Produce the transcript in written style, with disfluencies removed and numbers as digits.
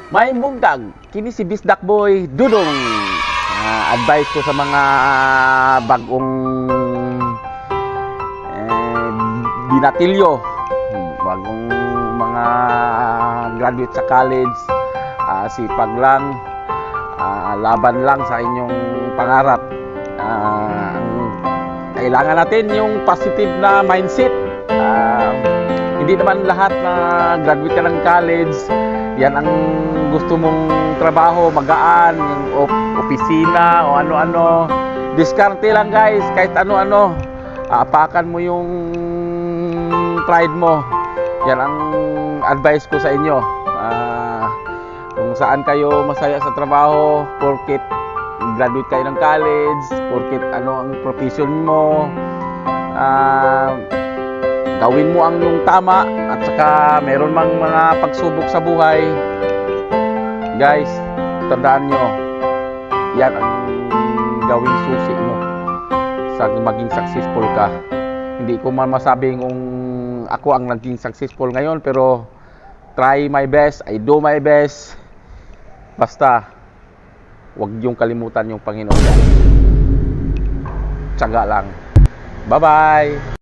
May bungkag, kini si Bisdak Boy Dudong. Advice ko sa mga bagong binatilyo, bagong mga graduate sa college, sipag lang, laban lang sa inyong pangarap. Kailangan natin yung positive na mindset. Hindi naman lahat na graduate ka ng college, yan ang gusto mong trabaho, magaan, yung opisina o ano-ano. Diskarte lang guys, kahit ano-ano. Apakan mo yung pride mo. Yan ang advice ko sa inyo. Kung saan kayo masaya sa trabaho, porket graduate kayo ng college, porket ano ang profession mo, gawin mo ang yung tama, at saka meron mang mga pagsubok sa buhay. Guys, tandaan nyo, yan ang gawing susi mo sa maging successful ka. Hindi ko man masabing kung ako ang naging successful ngayon, pero try my best, I do my best. Basta huwag yung kalimutan yung Panginoon. Tiyaga lang. Bye-bye!